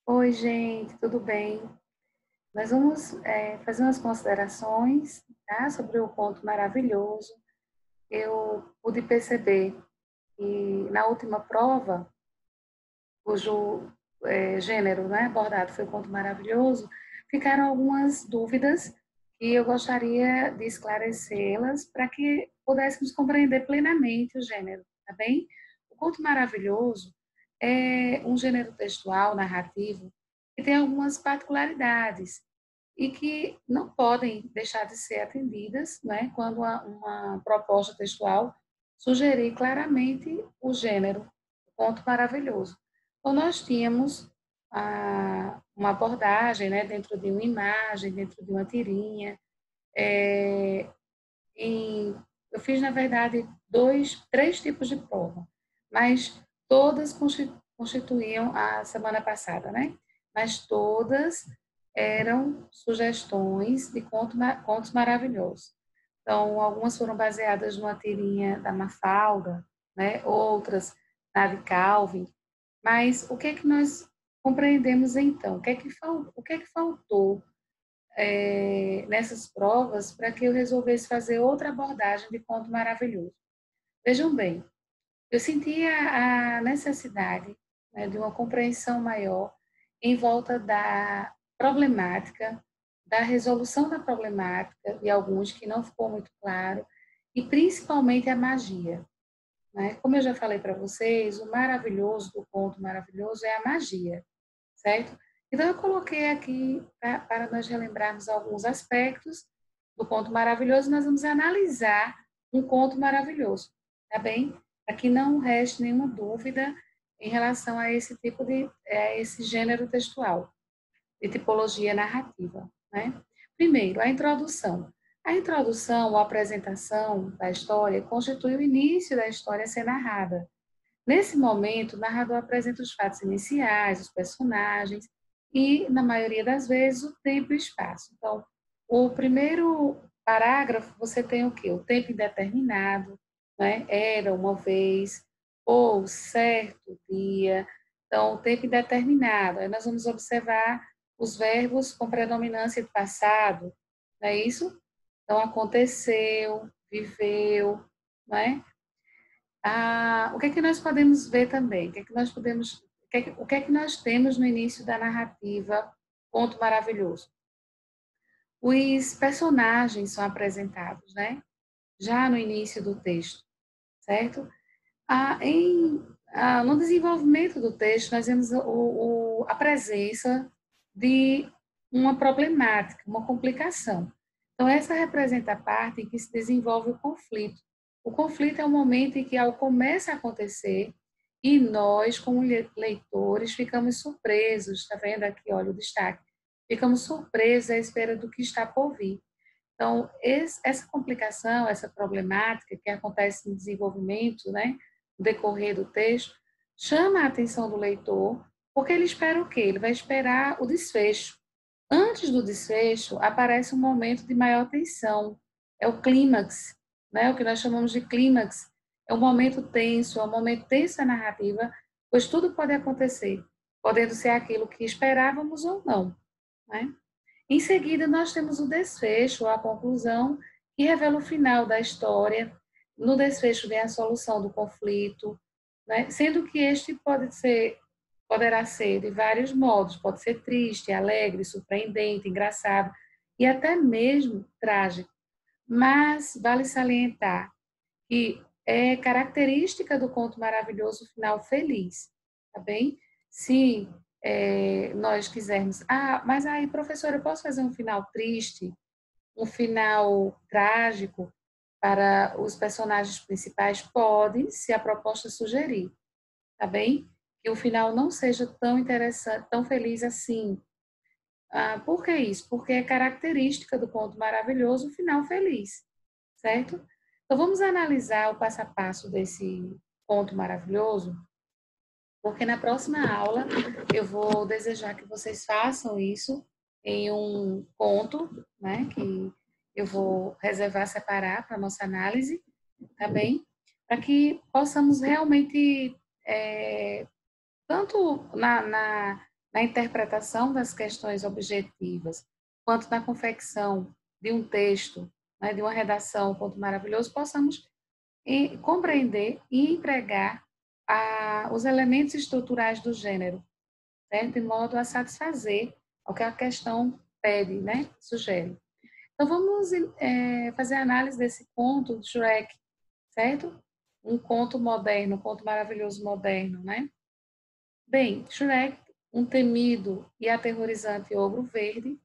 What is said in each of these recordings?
Oi, gente, tudo bem? Nós vamos fazer umas considerações, tá, sobre o conto maravilhoso. Eu pude perceber que na última prova, cujo gênero, né, abordado foi o conto maravilhoso, ficaram algumas dúvidas e eu gostaria de esclarecê-las para que pudéssemos compreender plenamente o gênero, tá bem? O conto maravilhoso é um gênero textual, narrativo, que tem algumas particularidades e que não podem deixar de ser atendidas, né, quando uma proposta textual sugerir claramente o gênero, o conto maravilhoso. Então, nós tínhamos uma abordagem, né, dentro de uma imagem, dentro de uma tirinha. É, eu fiz, na verdade, três tipos de prova, mas todas constituíam a semana passada, né? Mas todas eram sugestões de contos maravilhosos. Então, algumas foram baseadas numa tirinha da Mafalda, né? Outras na de Calvin. Mas o que é que nós compreendemos então? O que é que faltou nessas provas para que eu resolvesse fazer outra abordagem de conto maravilhoso? Vejam bem, eu sentia a necessidade, né, de uma compreensão maior em volta da problemática, da resolução da problemática, de alguns que não ficou muito claro, e principalmente a magia. Né? Como eu já falei para vocês, o maravilhoso do conto maravilhoso é a magia, certo? Então, eu coloquei aqui para nós relembrarmos alguns aspectos do conto maravilhoso, nós vamos analisar um conto maravilhoso, tá bem? Para que não reste nenhuma dúvida em relação a esse tipo a esse gênero textual, de tipologia narrativa, né? Primeiro, a introdução. A introdução ou apresentação da história constitui o início da história a ser narrada. Nesse momento, o narrador apresenta os fatos iniciais, os personagens e, na maioria das vezes, o tempo e o espaço. Então, o primeiro parágrafo, você tem o quê? O tempo indeterminado, né? Era uma vez, ou certo dia. Então, o tempo indeterminado. Aí nós vamos observar os verbos com predominância de passado, não é isso? Então, aconteceu, viveu, não é? O que é que nós podemos ver também? O que é que nós temos no início da narrativa Conto Maravilhoso? Os personagens são apresentados, né? Já no início do texto, certo? No desenvolvimento do texto, nós vemos a presença de uma problemática, uma complicação. Então, essa representa a parte em que se desenvolve o conflito. O conflito é o momento em que algo começa a acontecer e nós, como leitores, ficamos surpresos. Está vendo aqui, olha o destaque. Ficamos surpresos à espera do que está por vir. Então, essa complicação, essa problemática que acontece no desenvolvimento, né, no decorrer do texto, chama a atenção do leitor, porque ele espera o quê? Ele vai esperar o desfecho. Antes do desfecho, aparece um momento de maior tensão, é o clímax, né, o que nós chamamos de clímax. É um momento tenso, é um momento tenso da narrativa, pois tudo pode acontecer, podendo ser aquilo que esperávamos ou não, né? Em seguida, nós temos o desfecho, a conclusão, que revela o final da história. No desfecho vem a solução do conflito, né? Sendo que este poderá ser de vários modos, pode ser triste, alegre, surpreendente, engraçado e até mesmo trágico. Mas vale salientar que é característica do conto maravilhoso o final feliz, tá bem? Se nós quisermos, mas aí, professora, eu posso fazer um final triste, um final trágico para os personagens principais? Pode, se a proposta sugerir, tá bem? Que o final não seja tão interessante, tão feliz assim. Por que isso? Porque é característica do conto maravilhoso o final feliz, certo? Então, vamos analisar o passo a passo desse conto maravilhoso, porque na próxima aula eu vou desejar que vocês façam isso em um conto, né, que eu vou reservar, separar para nossa análise, tá bem? Para que possamos realmente, tanto na na interpretação das questões objetivas, quanto na confecção de um texto, né, de uma redação, Conto Maravilhoso, possamos compreender e empregar os elementos estruturais do gênero, certo? De modo a satisfazer o que a questão pede, né? Sugere. Então, vamos fazer a análise desse conto de Shrek, certo? Um conto moderno, um conto maravilhoso moderno, né? Bem, Shrek, um temido e aterrorizante ogro verde,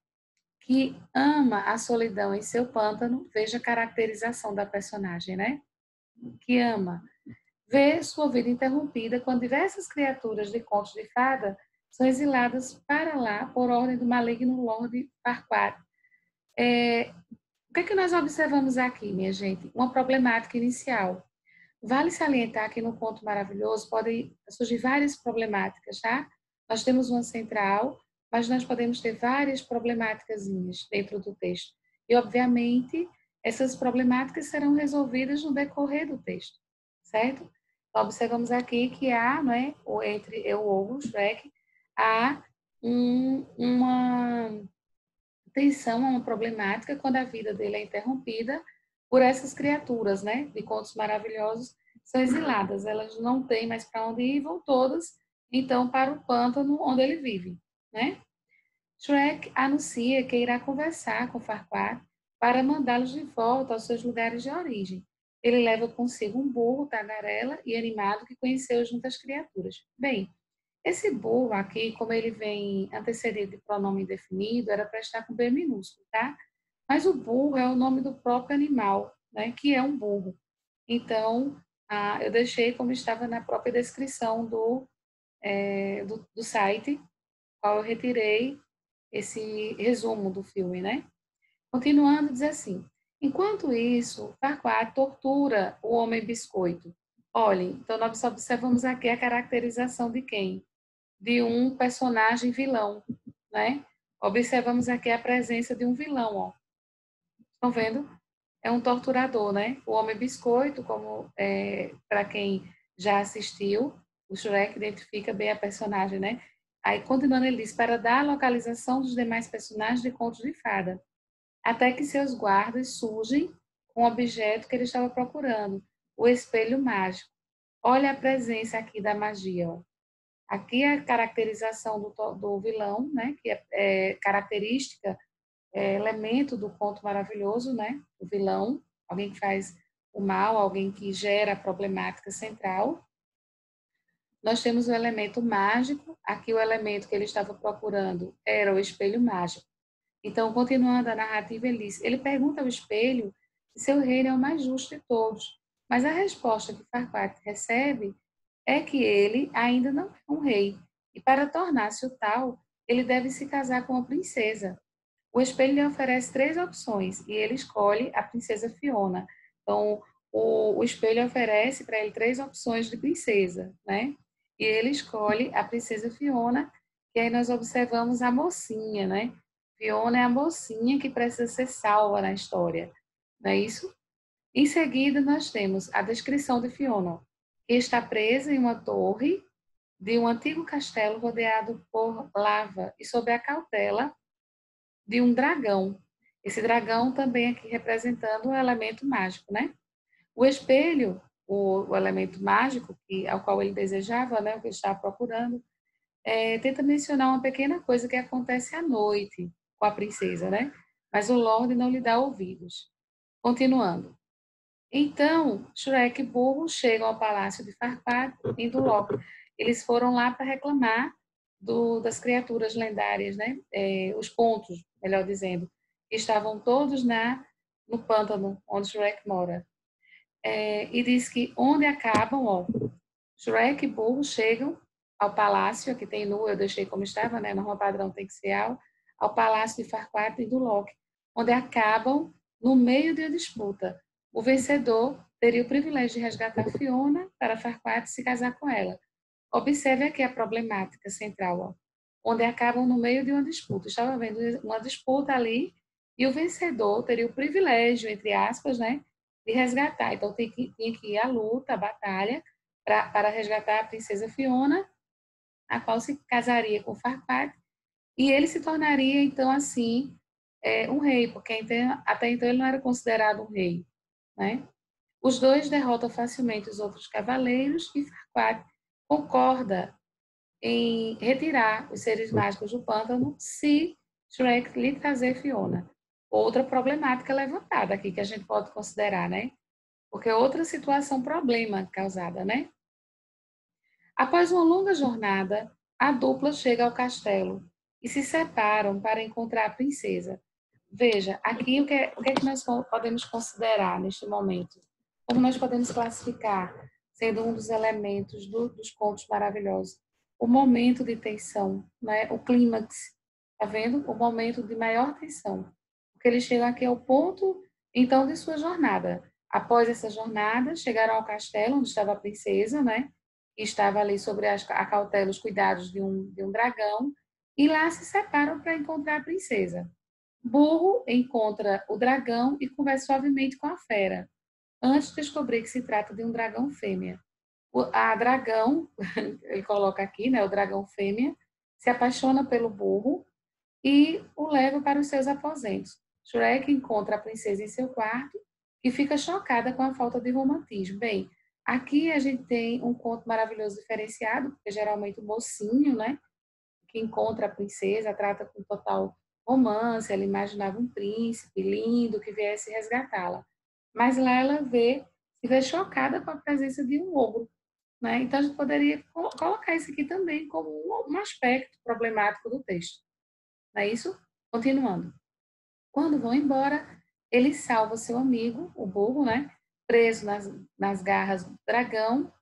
que ama a solidão em seu pântano, veja a caracterização da personagem, né? Que ama. Vê sua vida interrompida quando diversas criaturas de contos de fada são exiladas para lá por ordem do maligno Lord Farquaad. O que é que nós observamos aqui, minha gente? Uma problemática inicial. Vale salientar que no conto maravilhoso podem surgir várias problemáticas, tá? Nós temos uma central, mas nós podemos ter várias problemáticas dentro do texto. E, obviamente, essas problemáticas serão resolvidas no decorrer do texto, certo? Então, observamos aqui que há, não é, entre eu ou o Shrek, há uma tensão, uma problemática quando a vida dele é interrompida por essas criaturas, né, de contos maravilhosos, são exiladas, elas não têm mais para onde ir, vão todas, então, para o pântano onde ele vive, né? Shrek anuncia que irá conversar com Farquaad para mandá-los de volta aos seus lugares de origem. Ele leva consigo um burro tagarela e animado que conheceu junto às criaturas. Bem, esse burro aqui, como ele vem antecedido de pronome indefinido, era para estar com B minúsculo, tá? Mas o burro é o nome do próprio animal, né? Que é um burro. Então, eu deixei como estava na própria descrição do site, qual eu retirei esse resumo do filme, né? Continuando, diz assim: enquanto isso, Farquaad tortura o homem biscoito. Olhem, então nós observamos aqui a caracterização de quem? De um personagem vilão, né? Observamos aqui a presença de um vilão, ó. Estão vendo? É um torturador, né? O Homem Biscoito, como para quem já assistiu, o Shrek identifica bem a personagem, né? Aí, continuando, ele diz, para dar a localização dos demais personagens de contos de fada, até que seus guardas surgem com o objeto que ele estava procurando, o espelho mágico. Olha a presença aqui da magia, ó. Aqui é a caracterização do vilão, né? Que é característica, elemento do conto maravilhoso, né? O vilão, alguém que faz o mal, alguém que gera a problemática central. Nós temos o elemento mágico, aqui o elemento que ele estava procurando era o espelho mágico. Então, continuando a narrativa, ele pergunta ao espelho se seu reino é o mais justo de todos, mas a resposta que Farquaad recebe é que ele ainda não é um rei, e para tornar-se o tal, ele deve se casar com uma princesa. O espelho lhe oferece três opções e ele escolhe a princesa Fiona. Então, o espelho oferece para ele três opções de princesa, né? E ele escolhe a princesa Fiona, que aí nós observamos a mocinha, né? Fiona é a mocinha que precisa ser salva na história, não é isso? Em seguida, nós temos a descrição de Fiona, que está presa em uma torre de um antigo castelo rodeado por lava e sob a cautela de um dragão. Esse dragão também aqui representando o elemento mágico, né? O espelho, o elemento mágico ao qual ele desejava, né, o que ele estava procurando, tenta mencionar uma pequena coisa que acontece à noite com a princesa, né? Mas o Lorde não lhe dá ouvidos. Continuando. Então, Shrek e Burro chegam ao palácio de Farquaad em Duloc. Eles foram lá para reclamar das criaturas lendárias, né? Os contos, melhor dizendo, que estavam todos no pântano onde Shrek mora. E diz que onde acabam, ó, Shrek e Burro chegam ao palácio, aqui tem nu, eu deixei como estava, né? Norma padrão tem que ser ao palácio de Farquaad e Duloc, onde acabam no meio de uma disputa. O vencedor teria o privilégio de resgatar Fiona para Farquaad se casar com ela. Observe aqui a problemática central, ó, onde acabam no meio de uma disputa. Estava havendo uma disputa ali e o vencedor teria o privilégio, entre aspas, né, de resgatar. Então, tinha que ir à luta, à batalha, para resgatar a princesa Fiona, a qual se casaria com Farquaad, e ele se tornaria, então, assim, um rei, porque até então ele não era considerado um rei, né? Os dois derrotam facilmente os outros cavaleiros e Farquaad concorda em retirar os seres mágicos do pântano se Shrek lhe trazer Fiona. Outra problemática levantada aqui que a gente pode considerar, né? Porque é outra situação, problema causada, né? Após uma longa jornada, a dupla chega ao castelo e se separam para encontrar a princesa. Veja, aqui o que é que nós podemos considerar neste momento? Como nós podemos classificar, sendo um dos elementos dos contos maravilhosos, o momento de tensão, né? O clímax, tá vendo? O momento de maior tensão. Porque eles chegam aqui ao ponto, então, de sua jornada. Após essa jornada, chegaram ao castelo onde estava a princesa, né? E estava ali sobre a cautela, os cuidados de um dragão, e lá se separam para encontrar a princesa. Burro encontra o dragão e conversa suavemente com a fera, antes de descobrir que se trata de um dragão fêmea. A dragão, ele coloca aqui, né, o dragão fêmea, se apaixona pelo burro e o leva para os seus aposentos. Shrek encontra a princesa em seu quarto e fica chocada com a falta de romantismo. Bem, aqui a gente tem um conto maravilhoso diferenciado, porque geralmente o mocinho, né, que encontra a princesa, trata com total romance, ela imaginava um príncipe lindo que viesse resgatá-la. Mas lá ela se vê chocada com a presença de um ogro, né? Então a gente poderia colocar isso aqui também como um aspecto problemático do texto. Não é isso? Continuando. Quando vão embora, ele salva seu amigo, o burro, né? Preso nas garras do dragão,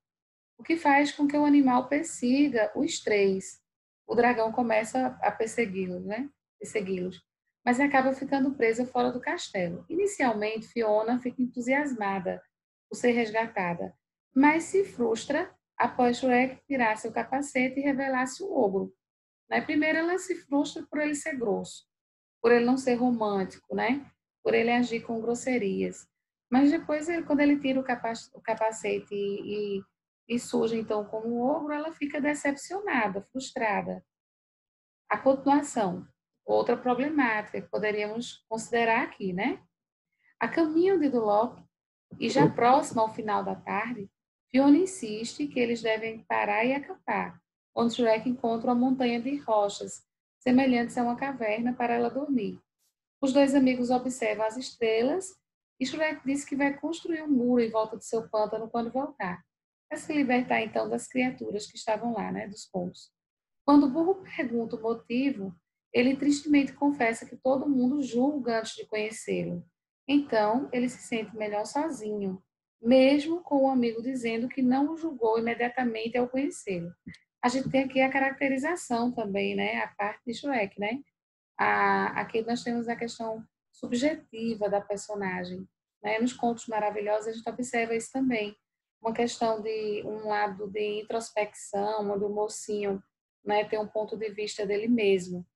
o que faz com que o animal persiga os três. O dragão começa a persegui-los, né? Persegui-los, mas acaba ficando presa fora do castelo. Inicialmente, Fiona fica entusiasmada por ser resgatada, mas se frustra após Shrek tirar seu capacete e revelar-se um ogro. Né? Primeiro, ela se frustra por ele ser grosso, por ele não ser romântico, né? Por ele agir com grosserias. Mas depois, quando ele tira o capacete e surge então como um ogro, ela fica decepcionada, frustrada. A continuação, outra problemática que poderíamos considerar aqui, né? A caminho de Duloc, e já próximo ao final da tarde, Fiona insiste que eles devem parar e acampar, onde Shrek encontra uma montanha de rochas, semelhantes a uma caverna, para ela dormir. Os dois amigos observam as estrelas e Shrek diz que vai construir um muro em volta de seu pântano quando voltar, para se libertar então das criaturas que estavam lá, né, dos contos. Quando o burro pergunta o motivo, ele tristemente confessa que todo mundo julga antes de conhecê-lo. Então, ele se sente melhor sozinho, mesmo com o amigo dizendo que não o julgou imediatamente ao conhecê-lo. A gente tem aqui a caracterização também, né, a parte de Shrek, né? Aqui nós temos a questão subjetiva da personagem. Né? Nos contos maravilhosos a gente observa isso também. Uma questão de um lado de introspecção, onde o mocinho, né, tem um ponto de vista dele mesmo,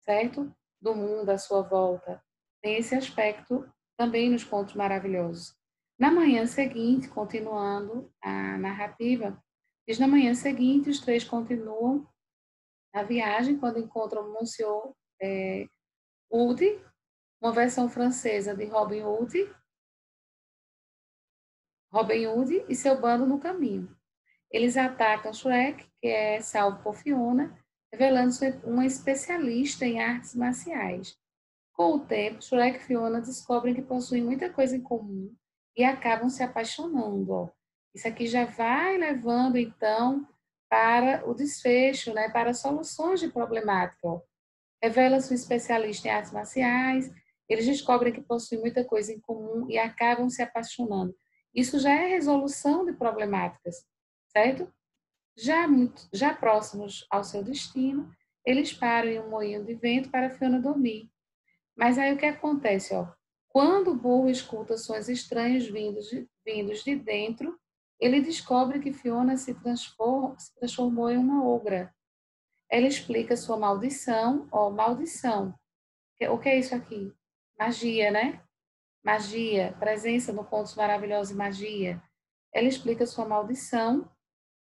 certo? Do mundo à sua volta. Tem esse aspecto também nos contos maravilhosos. Na manhã seguinte, continuando a narrativa, diz na manhã seguinte os três continuam a viagem quando encontram Monsieur Hood, uma versão francesa de Robin Hood e seu bando no caminho. Eles atacam Shrek, que é salvo por Fiona, revelando-se uma especialista em artes marciais. Com o tempo, Shrek e Fiona descobrem que possuem muita coisa em comum e acabam se apaixonando. Ó. Isso aqui já vai levando, então, para o desfecho, né, para soluções de problemática. Ó. Revela-se um especialista em artes marciais, eles descobrem que possuem muita coisa em comum e acabam se apaixonando. Isso já é resolução de problemáticas, certo? Já próximos ao seu destino, eles param em um moinho de vento para Fiona dormir. Mas aí o que acontece? Ó? Quando o burro escuta sons estranhos vindos de dentro, ele descobre que Fiona se transformou em uma ogra. Ela explica sua maldição, ó, maldição. O que é isso aqui? Magia, né? Magia, presença no Contos Maravilhosos e Magia. Ela explica sua maldição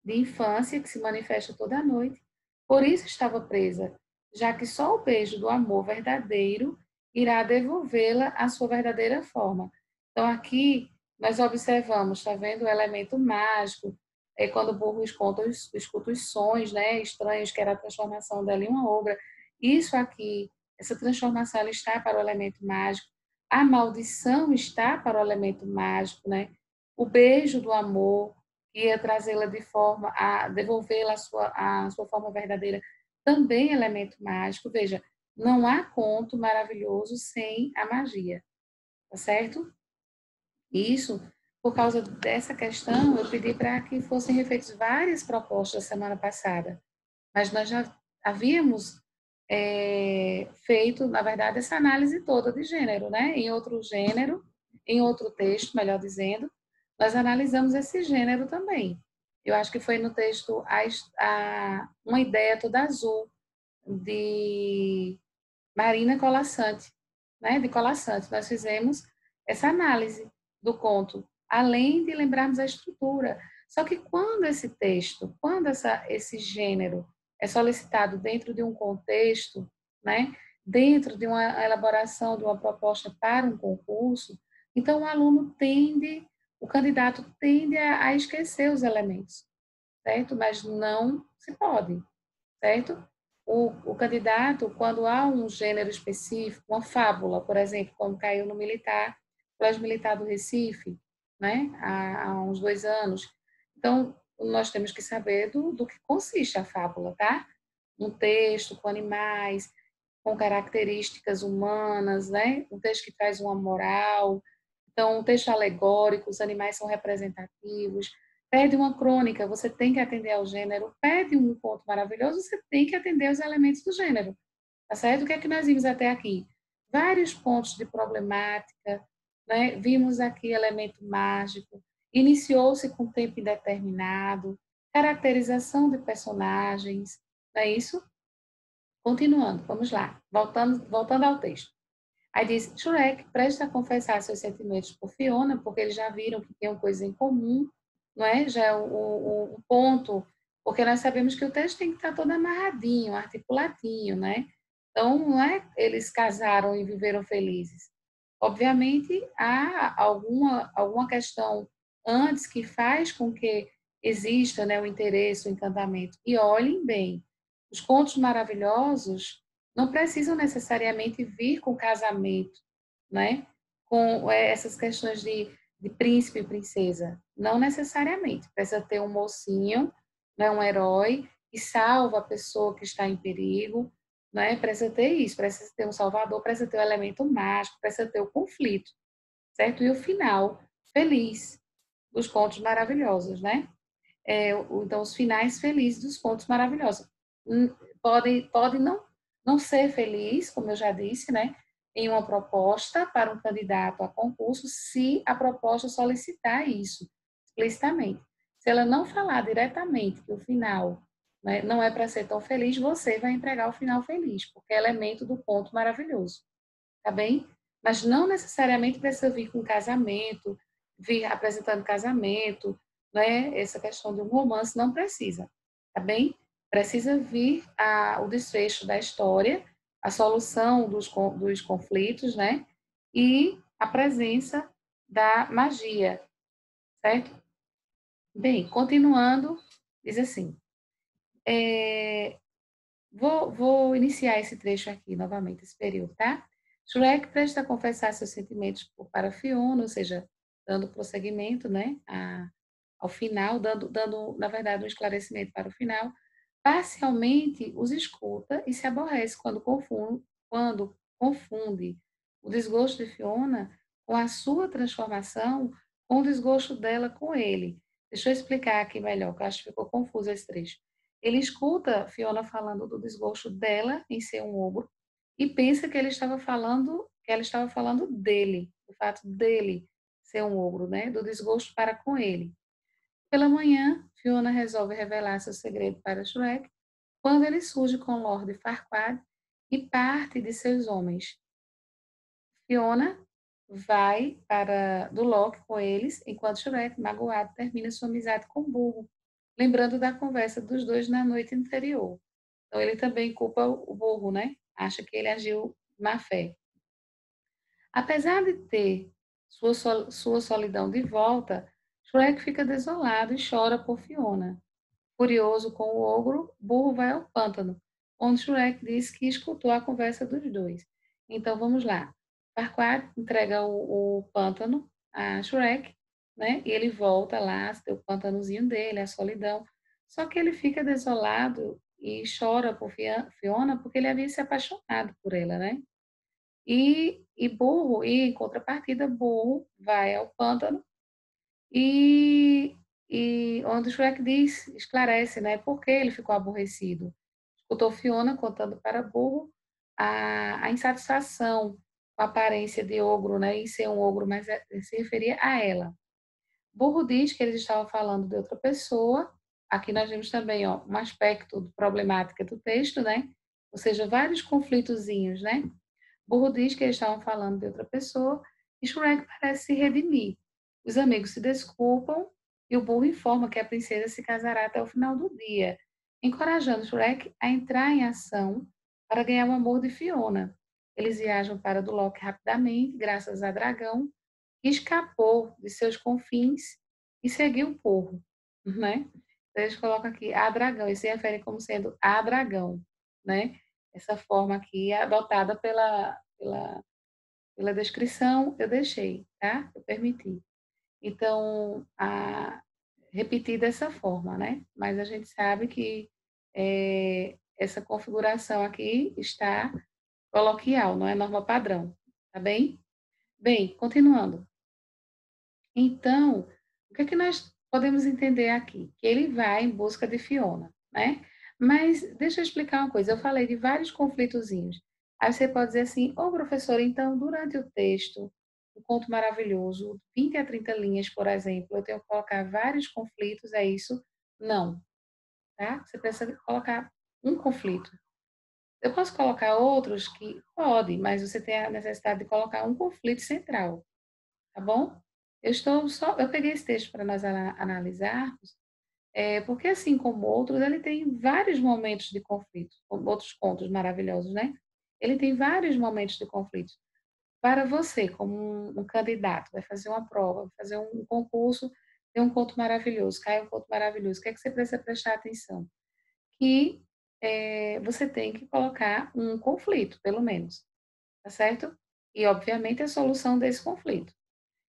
de infância, que se manifesta toda noite, Por isso estava presa, já que só o beijo do amor verdadeiro irá devolvê-la à sua verdadeira forma. Então, aqui nós observamos, está vendo o elemento mágico, é quando o burro escuta os sons, né, estranhos, que era a transformação dela em uma obra. Isso aqui, essa transformação, ela está para o elemento mágico. A maldição está para o elemento mágico, né? O beijo do amor, que ia trazê-la de forma a devolvê-la à sua forma verdadeira, também é elemento mágico. Veja, não há conto maravilhoso sem a magia, tá certo? Isso, por causa dessa questão, eu pedi para que fossem refeitas várias propostas semana passada, mas nós já havíamos feito, na verdade, essa análise toda de gênero, né? Em outro gênero, em outro texto, melhor dizendo, nós analisamos esse gênero também. Eu acho que foi no texto Uma Ideia Toda Azul, de Marina Colasanti, né? De Colasanti. Nós fizemos essa análise do conto, além de lembrarmos a estrutura. Só que quando esse texto, quando esse gênero é solicitado dentro de um contexto, né? Dentro de uma elaboração de uma proposta para um concurso, então o candidato tende a esquecer os elementos, certo? Mas não se pode, certo? O candidato, quando há um gênero específico, uma fábula, por exemplo, como caiu no militar, Colégio Militar do Recife, né, há uns 2 anos. Então, nós temos que saber do que consiste a fábula, tá? Um texto com animais, com características humanas, né? Um texto que traz uma moral. Então, um texto alegórico, os animais são representativos. Pede uma crônica, você tem que atender ao gênero. Pede um conto maravilhoso, você tem que atender aos elementos do gênero. Tá certo? O que é que nós vimos até aqui? Vários pontos de problemática, né? Vimos aqui elemento mágico, iniciou-se com tempo indeterminado, caracterização de personagens, não é isso? Continuando, vamos lá, voltando ao texto. Aí diz, Shrek presta a confessar seus sentimentos por Fiona, porque eles já viram que tem uma coisa em comum, não é? Já é o ponto, porque nós sabemos que o texto tem que estar todo amarradinho, articuladinho, né? Então, não é eles casaram e viveram felizes. Obviamente, há alguma questão antes que faz com que exista, né, o interesse, o encantamento. E olhem bem, os contos maravilhosos não precisam necessariamente vir com casamento, né? Com essas questões de príncipe e princesa. Não necessariamente. Precisa ter um mocinho, né, um herói, que salva a pessoa que está em perigo, né? Precisa ter isso, precisa ter um salvador, precisa ter o elemento mágico, precisa ter o conflito, certo? E o final feliz dos contos maravilhosos, né? Então, os finais felizes dos contos maravilhosos. Pode não ser feliz, como eu já disse, né? Em uma proposta para um candidato a concurso, se a proposta solicitar isso explicitamente. Se ela não falar diretamente que o final, né, não é para ser tão feliz, você vai entregar o final feliz, porque é elemento do conto maravilhoso, tá bem? Mas não necessariamente precisa vir com casamento, vir apresentando casamento, né? Essa questão de um romance não precisa, tá bem? Precisa vir o desfecho da história, a solução dos conflitos, né? E a presença da magia, certo? Bem, continuando, diz assim, é, vou iniciar esse trecho aqui novamente, esse período, tá? Shrek presta a confessar seus sentimentos para Fiona, ou seja, dando prosseguimento, né, ao final, dando, na verdade, um esclarecimento para o final. Parcialmente os escuta e se aborrece quando confunde o desgosto de Fiona com a sua transformação, com o desgosto dela com ele. Deixa eu explicar aqui melhor, que eu acho que ficou confuso esse trecho. Ele escuta Fiona falando do desgosto dela em ser um ogro e pensa que ela estava falando dele, do fato dele ser um ogro, né? Do desgosto para com ele. Pela manhã, Fiona resolve revelar seu segredo para Shrek quando ele surge com Lord Farquaad e parte de seus homens. Fiona vai para do Loki com eles, enquanto Shrek, magoado, termina sua amizade com o burro, lembrando da conversa dos dois na noite anterior. Então, ele também culpa o burro, né? Acha que ele agiu de má fé. Apesar de ter sua solidão de volta, Shrek fica desolado e chora por Fiona. Furioso com o ogro, Burro vai ao pântano, onde Shrek diz que escutou a conversa dos dois. Então vamos lá. Farquaad entrega o pântano a Shrek, né? E ele volta lá, tem o pântanozinho dele, a solidão. Só que ele fica desolado e chora por Fiona porque ele havia se apaixonado por ela, né? Em contrapartida, Burro vai ao pântano e, e onde o Shrek diz, esclarece, né, por que ele ficou aborrecido. Escutou Fiona contando para Burro a insatisfação com a aparência de ogro, né, e ser um ogro, mas se referia a ela. Burro diz que eles estavam falando de outra pessoa. Aqui nós vemos também, ó, um aspecto problemática do texto, né? Ou seja, vários conflitozinhos, né? Burro diz que eles estavam falando de outra pessoa e Shrek parece se redimir. Os amigos se desculpam e o burro informa que a princesa se casará até o final do dia, encorajando Shrek a entrar em ação para ganhar o amor de Fiona. Eles viajam para Duloc rapidamente, graças a Dragão, que escapou de seus confins e seguiu o burro, né? Então, eles colocam aqui a Dragão, e se refere como sendo a Dragão, né? Essa forma aqui é adotada pela descrição, eu deixei, tá? Eu permiti. Então, repetir dessa forma, né? Mas a gente sabe que essa configuração aqui está coloquial, não é norma padrão, tá bem? Bem, continuando. Então, o que é que nós podemos entender aqui? Que ele vai em busca de Fiona, né? Mas deixa eu explicar uma coisa. Eu falei de vários conflitozinhos. Aí você pode dizer assim, ô professor, então, durante o texto, o conto maravilhoso, 20 a 30 linhas, por exemplo, eu tenho que colocar vários conflitos, é isso? Não, tá? Você precisa colocar um conflito. Eu posso colocar outros que pode, mas você tem a necessidade de colocar um conflito central, tá bom? Eu peguei esse texto para nós analisarmos, porque assim como outros, ele tem vários momentos de conflito, como outros contos maravilhosos, né? Ele tem vários momentos de conflito. Para você, como um candidato, vai fazer uma prova, vai fazer um concurso, tem um conto maravilhoso, cai um conto maravilhoso, o que é que você precisa prestar atenção? Que você tem que colocar um conflito, pelo menos, tá certo? E, obviamente, a solução desse conflito.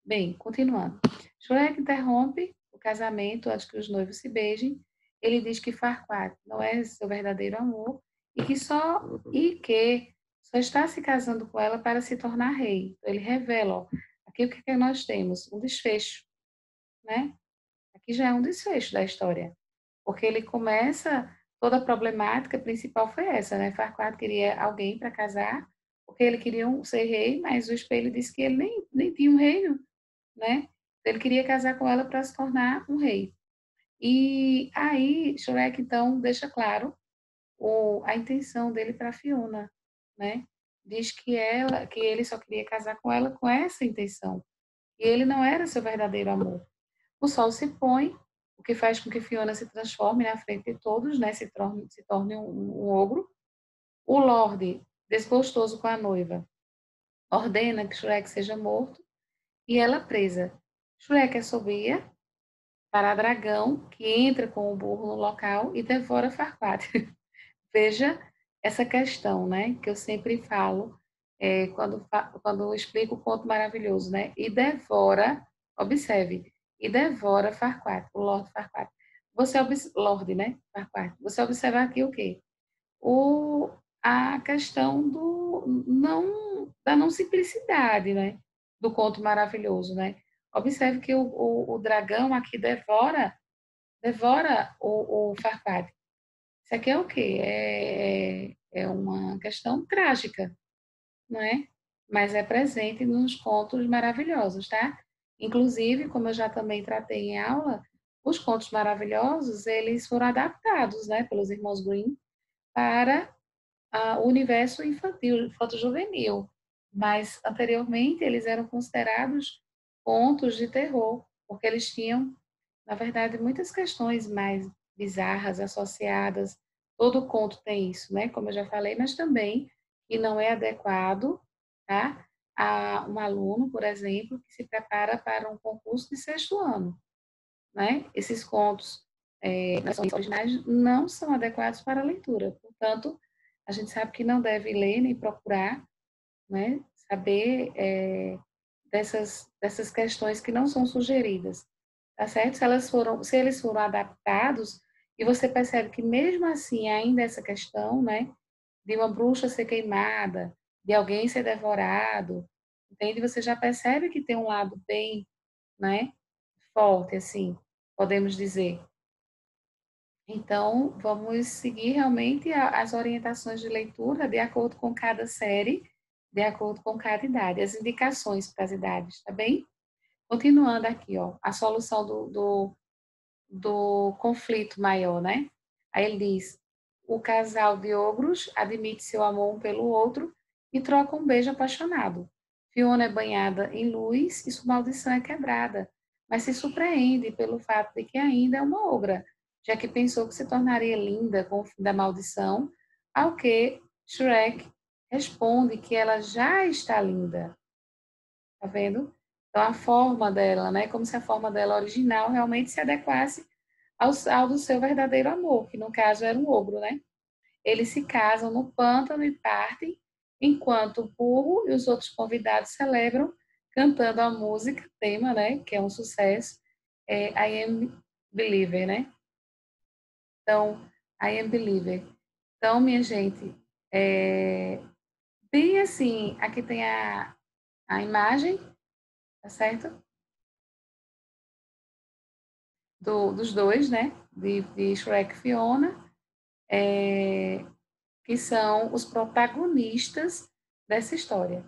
Bem, continuando. Shrek interrompe o casamento antes que os noivos se beijem. Ele diz que Farquaad não é seu verdadeiro amor e que só está se casando com ela para se tornar rei. Então, ele revela, ó, aqui o que, que nós temos? Um desfecho, né? Aqui já é um desfecho da história, porque ele começa, toda a problemática principal foi essa, né? Farquaad queria alguém para casar, porque ele queria ser rei, mas o espelho disse que ele nem tinha um reino, né? Ele queria casar com ela para se tornar um rei. E aí, Shrek, então, deixa claro a intenção dele para Fiona, né? Diz que ele só queria casar com ela com essa intenção. E ele não era seu verdadeiro amor. O sol se põe, o que faz com que Fiona se transforme na frente de todos, né? Se torne um ogro. O Lorde, desgostoso com a noiva, ordena que Shrek seja morto e ela presa. Shrek assobia para Dragão, que entra com o burro no local e devora Farquaad. Veja essa questão, né, que eu sempre falo quando eu explico o conto maravilhoso, né? E devora, observe, e devora Farquaad, o Lord Farquaad. Lorde, né? Farquaad. Você observa aqui o quê? A questão da não simplicidade, né? Do conto maravilhoso, né? Observe que o dragão aqui devora o Farquaad. Isso aqui é o quê? É uma questão trágica, não é? Mas é presente nos contos maravilhosos, tá? Inclusive, como eu já também tratei em aula, os contos maravilhosos, eles foram adaptados, né, pelos irmãos Grimm para o universo infantil, infanto-juvenil. Mas, anteriormente, eles eram considerados contos de terror, porque eles tinham, na verdade, muitas questões mais bizarras associadas Todo conto tem isso, né? Como eu já falei, mas também que não é adequado, tá? A um aluno, por exemplo, que se prepara para um concurso de sexto ano, né? Esses contos, nações originais, não são adequados para a leitura. Portanto, a gente sabe que não deve ler nem procurar, né? Saber dessas questões que não são sugeridas, tá certo? Se eles foram adaptados e você percebe que mesmo assim ainda essa questão, né, de uma bruxa ser queimada, de alguém ser devorado, entende? Você já percebe que tem um lado bem, né, forte, assim, podemos dizer. Então, vamos seguir realmente as orientações de leitura de acordo com cada série, de acordo com cada idade, as indicações para as idades, tá bem? Continuando aqui, ó, a solução do conflito maior, né? Aí ele diz: o casal de ogros admite seu amor um pelo outro e troca um beijo apaixonado. Fiona é banhada em luz e sua maldição é quebrada, mas se surpreende pelo fato de que ainda é uma ogra, já que pensou que se tornaria linda com o fim da maldição, ao que Shrek responde que ela já está linda. Tá vendo? Então, a forma dela, né? Como se a forma dela original realmente se adequasse ao do seu verdadeiro amor, que no caso era um ogro, né? Eles se casam no pântano e partem, enquanto o burro e os outros convidados celebram cantando a música, tema, né? Que é um sucesso, I Am Believer, né? Então, I Am Believer. Então, minha gente, bem assim, aqui tem a imagem, tá certo? Dos dois, né? De Shrek e Fiona, que são os protagonistas dessa história,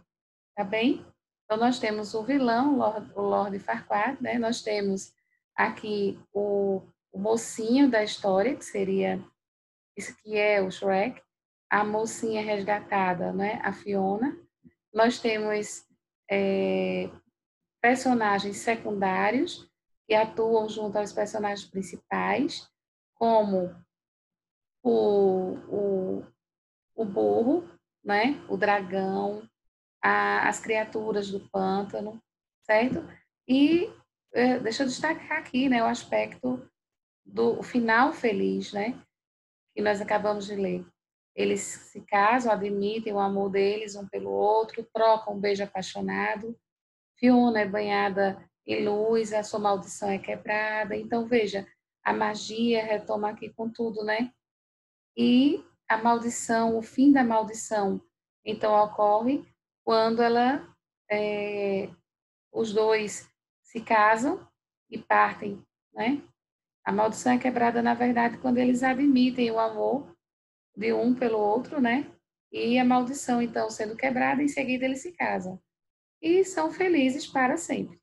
tá bem? Então, nós temos o vilão, o Lord Farquaad, né? Nós temos aqui o mocinho da história, que seria, isso que é o Shrek, a mocinha resgatada, né? A Fiona. Nós temos personagens secundários que atuam junto aos personagens principais, como o, o burro, né? O dragão, as criaturas do pântano, certo? E deixa eu destacar aqui, né, o aspecto do final feliz, né, que nós acabamos de ler. Eles se casam, admitem o amor deles um pelo outro, trocam um beijo apaixonado. Fiona é banhada em luz, a sua maldição é quebrada. Então, veja, a magia retoma aqui com tudo, né? E a maldição, o fim da maldição, então ocorre quando os dois se casam e partem, né? A maldição é quebrada, na verdade, quando eles admitem o amor de um pelo outro, né? E a maldição, então, sendo quebrada, em seguida eles se casam. E são felizes para sempre.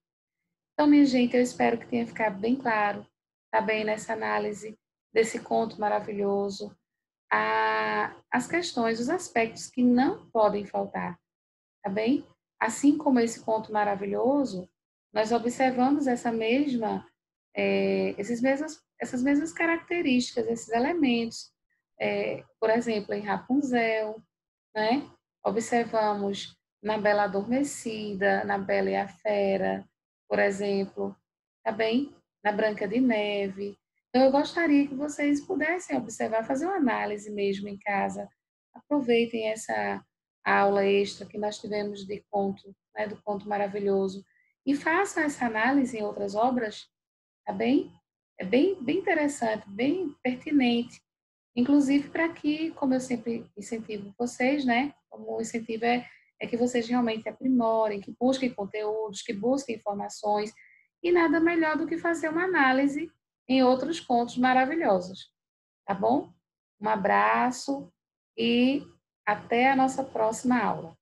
Então, minha gente, eu espero que tenha ficado bem claro, tá bem, nessa análise desse conto maravilhoso, as questões, os aspectos que não podem faltar, tá bem? Assim como esse conto maravilhoso, nós observamos essas mesmas características, esses elementos. Por exemplo, em Rapunzel, né? Observamos na Bela Adormecida, na Bela e a Fera, por exemplo, tá bem? Na Branca de Neve. Então, eu gostaria que vocês pudessem observar, fazer uma análise mesmo em casa. Aproveitem essa aula extra que nós tivemos de conto, né, do conto maravilhoso, e façam essa análise em outras obras, tá bem? É bem interessante, bem pertinente. Inclusive para que, como eu sempre incentivo vocês, né? Como o incentivo é que vocês realmente aprimorem, que busquem conteúdos, que busquem informações, e nada melhor do que fazer uma análise em outros contos maravilhosos, tá bom? Um abraço e até a nossa próxima aula.